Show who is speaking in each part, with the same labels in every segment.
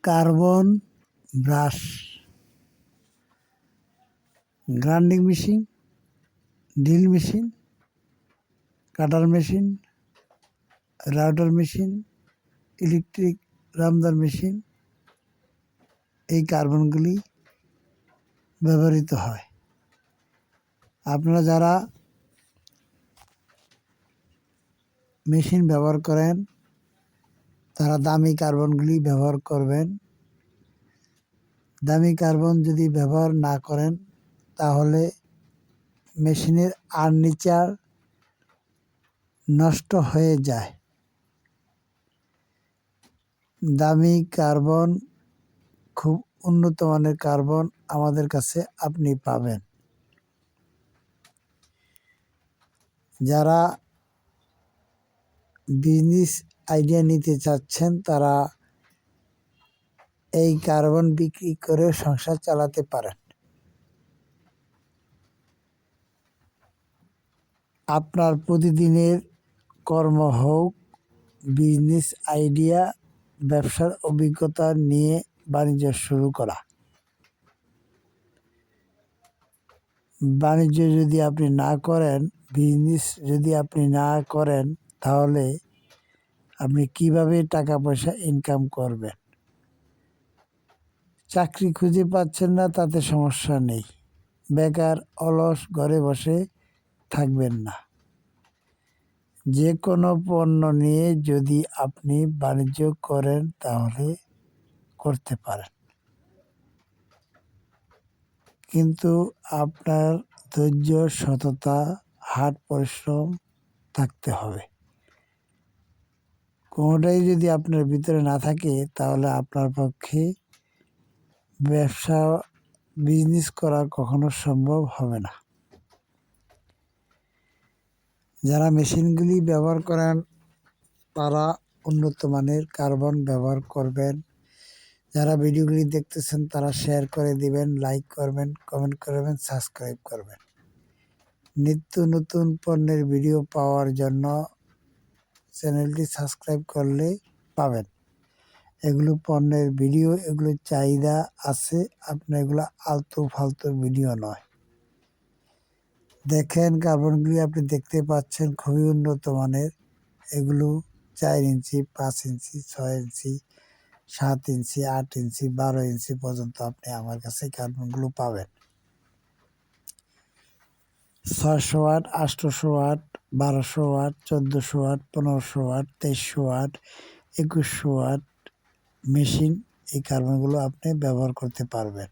Speaker 1: Carbon brush, grinding machine, drill machine, cutter machine, router machine, electric রামদার machine, এই কার্বনগুলি ব্যবহৃত হয়। আপনারা যারা মেশিন ব্যবহার করেন তারা দামি কার্বনগুলি ব্যবহার করবেন। দামি কার্বন যদি ব্যবহার না করেন তাহলে মেশিনের আর্মেচার নষ্ট হয়ে যায়। দামি কার্বন, খুব উন্নত মানের কার্বন আমাদের কাছে আপনি পাবেন। যারা বিজনেস আইডিয়া নিতে চাচ্ছেন তারা এই কার্বন বিক্রি করে সংসার চালাতে পারেন। আপনার প্রতিদিনের কর্ম হোক, বিজনেস আইডিয়া, ব্যবসার অভিজ্ঞতা নিয়ে বাণিজ্য শুরু করা। বাণিজ্য যদি আপনি না করেন, বিজনেস যদি আপনি না করেন, তাহলে আপনি কিভাবে টাকা পয়সা ইনকাম করবেন? চাকরি খুঁজে পাচ্ছেন না, তাতে সমস্যা নেই। বেকার অলস ঘরে বসে থাকবেন না। যে কোনো পণ্য নিয়ে যদি আপনি বাণিজ্য করেন তাহলে করতে পারেন, কিন্তু আপনার ধৈর্য, সততা, হার্ড পরিশ্রম থাকতে হবে। কোনোটাই যদি আপনার ভিতরে না থাকে তাহলে আপনার পক্ষে ব্যবসা, বিজনেস করা কখনো সম্ভব হবে না। যারা মেশিনগুলি ব্যবহার করেন তারা উন্নত মানের কার্বন ব্যবহার করবেন। যারা ভিডিওগুলি দেখতেছেন তারা শেয়ার করে দিবেন, লাইক করবেন, কমেন্ট করবেন, সাবস্ক্রাইব করবেন। নিত্য নতুন পণ্যের ভিডিও পাওয়ার জন্য চ্যানেলটি সাবস্ক্রাইব করলে পাবেন। এগুলো পণ্যের ভিডিও, এগুলো চাহিদা আছে, আপনার এগুলো আলতু ফালতু ভিডিও নয়। দেখেন কার্বনগুলি আপনি দেখতে পাচ্ছেন খুবই উন্নত মানের। এগুলো 4 ইঞ্চি, 5 ইঞ্চি, 6 ইঞ্চি, 7 ইঞ্চি, 8 ইঞ্চি, 12 ইঞ্চি পর্যন্ত আপনি আমার কাছে কার্বনগুলো পাবেন। 600 watt, 800 watt, 1200 watt, 1400 watt, 1500 watt, 2300 watt, 2100 watt machine, এই কার্বনগুলো আপনি ব্যবহার করতে পারবেন।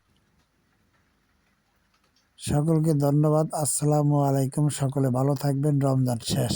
Speaker 1: সকলকে ধন্যবাদ। আসসালামু আলাইকুম। সকলে ভালো থাকবেন। রমজান শেষ।